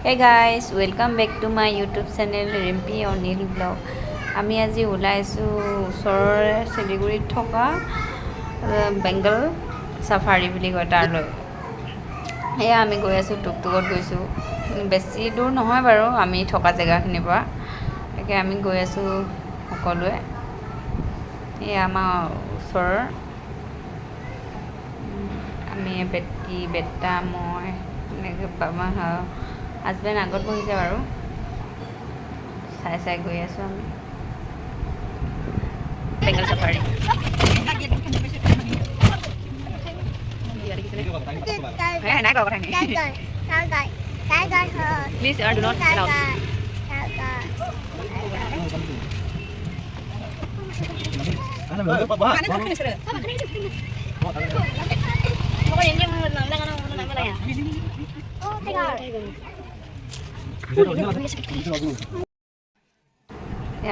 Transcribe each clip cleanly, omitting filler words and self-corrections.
Hey guys, welcome back to my YouTube channel Rimpi O'Neil Vlog. আমি আজি ওলাইছোঁ ওচৰৰে শিলিগুৰিত থকা বেংগল সাফাৰী বুলি কয় তাৰলৈ। এয়া আমি গৈ আছোঁ, টুকটুকত গৈছোঁ। বেছি দূৰ নহয় বাৰু আমি থকা জেগাখিনিৰ পৰা। তাকে আমি গৈ আছোঁ সকলোৱে। এয়া আমাৰ ওচৰৰ আমি বেটি বেটা মই এনেকৈ আমাৰ হাজবেণ্ড আগত বহিছে বাৰু, চাই চাই গৈ আছোঁ আমি Bengal safari. Please do not loud.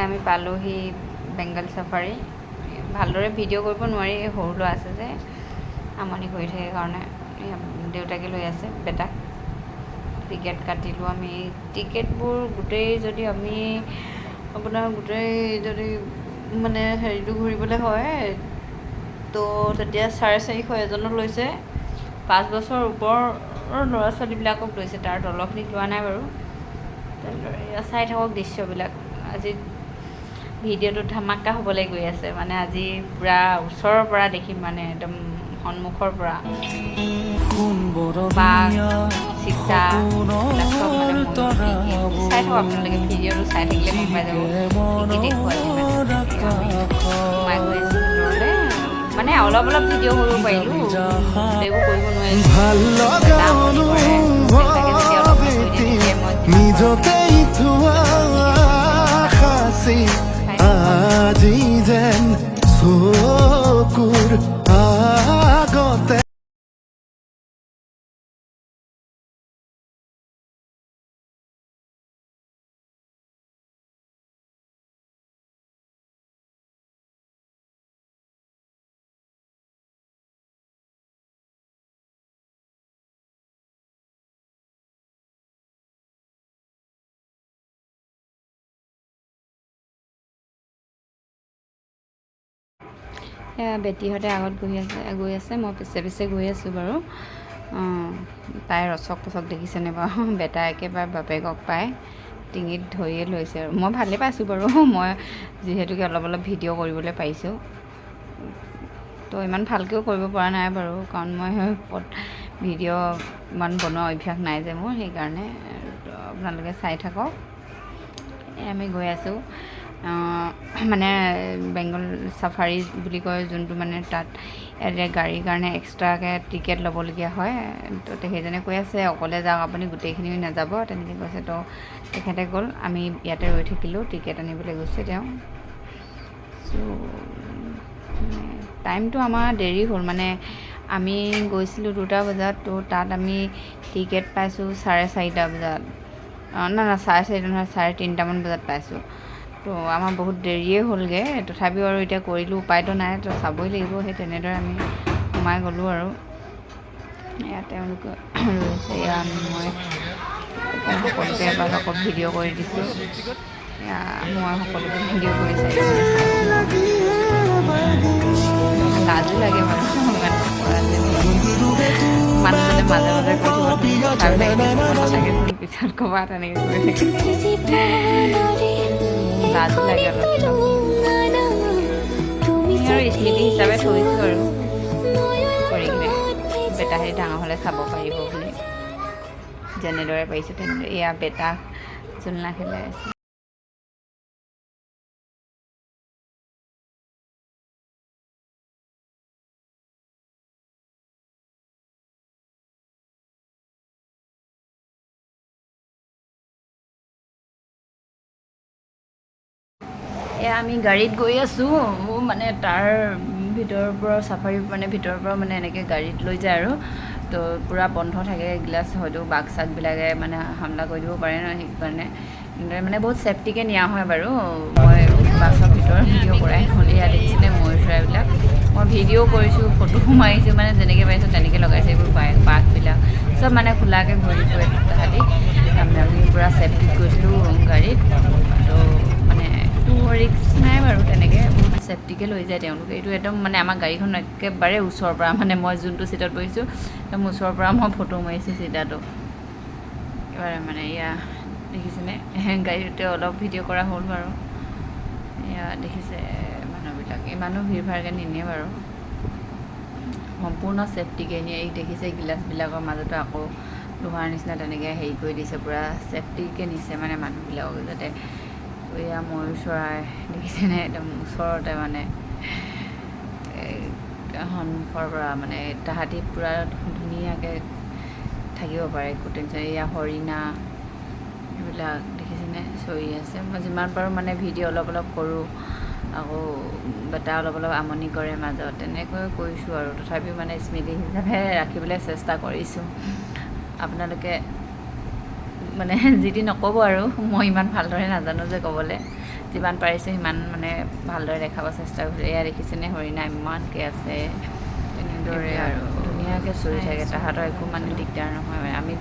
আমি পালোহি বেংগল সাফাৰী। ভালদৰে ভিডিঅ' কৰিব নোৱাৰি, সৰু ল'ৰা আছে যে আমনি কৰি থাকে কাৰণে দেউতাকে লৈ আছে বেটাক। টিকেট কাটিলোঁ আমি। টিকেটবোৰ গোটেই যদি আমি আপোনাৰ গোটেই যদি মানে হেৰিটো ঘূৰিবলৈ হয় তো তেতিয়া 450 এজনক লৈছে। 5 বছৰ ওপৰৰ ল'ৰা ছোৱালীবিলাকক লৈছে, তাৰ তলখিনিক লোৱা নাই বাৰু। তেনেদৰে চাই থাকক দৃশ্যবিলাক। আজি ভিডিঅ'টো ধামাকা হ'বলৈ গৈ আছে, মানে আজি পূৰা ওচৰৰ পৰা দেখিম, মানে একদম সন্মুখৰ পৰা বাঘ চিতা চব মানে চাই থাকক আপোনালোকে। ভিডিঅ'টো চাই থাকিলে গম পাই যাব কি দেখুৱাই সোমাই গৈ আছোঁ ভিতৰলৈ। মানে অলপ অলপ ভিডিঅ' কৰিব পাৰিলোঁ, গোটেইবোৰ কৰিব আজি যেন চকুৰ আগতে বেটীহঁতে আগত গৈ আছে, মই পিছে পিছে গৈ আছোঁ বাৰু। তাই ৰচক পচক দেখিছেনে বাৰু, বেটা একেবাৰে বাপেকক পাই ডিঙিত ধৰিয়ে লৈছে আৰু। মই ভালেই পাইছোঁ বাৰু, মই যিহেতুকে অলপ অলপ ভিডিঅ' কৰিবলৈ পাৰিছোঁ। তো ইমান ভালকৈও কৰিব পৰা নাই বাৰু, কাৰণ মই ভিডিঅ' ইমান বনোৱা অভ্যাস নাই যে মোৰ, সেইকাৰণে আপোনালোকে চাই থাকক। আমি গৈ আছোঁ মানে বেংগল সাফাৰী বুলি কয় যোনটো, মানে তাত ইয়াতে গাড়ীৰ কাৰণে এক্সট্ৰাকৈ টিকেট ল'বলগীয়া হয়। তো সেইজনে কৈ আছে অকলে যাওক আপুনি, গোটেইখিনি নাযাব তেনেকৈ কৈছে। তো তেখেতে গ'ল, আমি ইয়াতে ৰৈ থাকিলোঁ, টিকেট আনিবলৈ গৈছে তেওঁ। চ' টাইমটো আমাৰ দেৰি হ'ল, মানে আমি গৈছিলোঁ 2টা বজাত, তো তাত আমি টিকেট পাইছোঁ 4:30 বজাত। না 4:30 নহয়, 3:30মান বজাত পাইছোঁ। তো আমাৰ বহুত দেৰিয়ে হ'লগৈ, তথাপিও আৰু এতিয়া কৰিলোঁ, উপায়তো নাই, তো চাবই লাগিব। সেই তেনেদৰে আমি সোমাই গ'লোঁ আৰু। এয়া তেওঁলোকে ৰৈছে, এয়া মই সকলোকে এবাৰ আকৌ ভিডিঅ' কৰি দিছোঁ। এয়া মই সকলোকে ভিডিঅ' কৰি চাইছোঁ, লাজো লাগে বাৰু ইমান পৰা যে মানুহজনে মাজে মাজে কৈ থাকিব ভাল লাগে পিছত ক'বা, তেনেকৈ কৈ থাকে, লাজো লাগে অলপ চলপ। আৰু স্মৃতি হিচাপে থৈছোঁ আৰু কৰি কিনে, বেটাহেঁতি ডাঙৰ হ'লে চাব পাৰিব বুলি যেনেদৰে পাৰিছোঁ তেনেদৰে। এয়া বেটা জোলনা খেলাই আছে। এয়া আমি গাড়ীত গৈ আছোঁ, মানে তাৰ ভিতৰৰ পৰা চাফাৰী, মানে ভিতৰৰ পৰা মানে এনেকৈ গাড়ীত লৈ যায় আৰু। তো পূৰা বন্ধ থাকে, গ্লাছ হয়তো বাঘ চাঘবিলাকে মানে হামলা কৰি দিব পাৰে ন, সেইকাৰণে মানে বহুত ছেফটিকৈ নিয়া হয় বাৰু। মই বাছৰ ভিতৰত ভিডিঅ' কৰাই নহ'লে, ইয়াত দেখিছেনে ময়ূৰ চৰাইবিলাক, মই ভিডিঅ' কৰিছোঁ, ফটো মাৰিছোঁ, মানে যেনেকৈ পাৰিছোঁ তেনেকৈ লগাইছে। এইবোৰ বাঘবিলাক চব মানে খোলাকৈ ঘূৰি ফুৰে তাহাঁতি। পূৰা ছেফটিত গৈছিলোঁ গাড়ীত তো মানে একো ৰিস্ক নাই বাৰু তেনেকৈ বহুত ছেফটিকৈ লৈ যায় তেওঁলোকে এইটো একদম মানে আমাৰ গাড়ীখন একেবাৰে ওচৰৰ পৰা মানে মই যোনটো ছিটত বহিছোঁ একদম ওচৰৰ পৰা মই ফটো মাৰিছোঁ চিটাটো একেবাৰে মানে এয়া দেখিছেনে গাড়ীতে অলপ ভিডিঅ' কৰা হ'ল বাৰু এয়া দেখিছে মানুহবিলাক ইমানো ভিৰ ভাৰকৈ নিনিয়ে বাৰু সম্পূৰ্ণ ছেফটিকৈ নিয়ে এই দেখিছে গিলাচবিলাকৰ মাজতো আকৌ লোহাৰ নিচিনা তেনেকৈ হেৰি কৰি দিছে পূৰা ছেফটিকৈ নিছে মানে মানুহবিলাকক যাতে এয়া ময়ূৰ চৰাই দেখিছেনে একদম ওচৰতে মানে সন্মুখৰ পৰা মানে তাহাঁতি পূৰা ধুনীয়াকৈ থাকিব পাৰে একো টেনশ্যন এয়া হৰিণা এইবিলাক দেখিছেনে চৰি আছে মই যিমান পাৰোঁ মানে ভিডিঅ' অলপ অলপ কৰোঁ আকৌ বেটা অলপ অলপ আমনি কৰে মাজত তেনেকৈ কৰিছোঁ আৰু তথাপিও মানে স্মৃতি হিচাপে ৰাখিবলৈ চেষ্টা কৰিছোঁ আপোনালোকে মানে যিটি নক'ব আৰু মই ইমান ভালদৰে নাজানো যে ক'বলৈ যিমান পাৰিছোঁ সিমান মানে ভালদৰে দেখাব চেষ্টা কৰিছোঁ এয়া দেখিছেনে হৰিণা ইমানকৈ আছে তেনেদৰে আৰু ধুনীয়াকৈ চৰি থাকে তাহাঁতৰ একো মানে দিগদাৰ নহয় আমি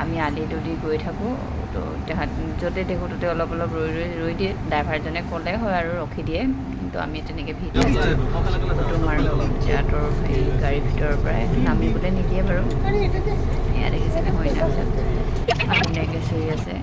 আমি আলিটো দি গৈ থাকোঁ তো তাহাঁত য'তে দেখোঁ ত'তে অলপ অলপ ৰৈ দিয়ে ড্ৰাইভাৰজনে ক'লে হয় আৰু ৰখি দিয়ে কিন্তু আমি তেনেকৈ ভিডিঅ' ফটো মাৰোঁ সিহঁতৰ সেই গাড়ীৰ ভিতৰৰ পৰাই নামিবলৈ নিদিয়ে বাৰু এয়া দেখিছেনে হৰিণা ধুনীয়াকৈ চৰি আছে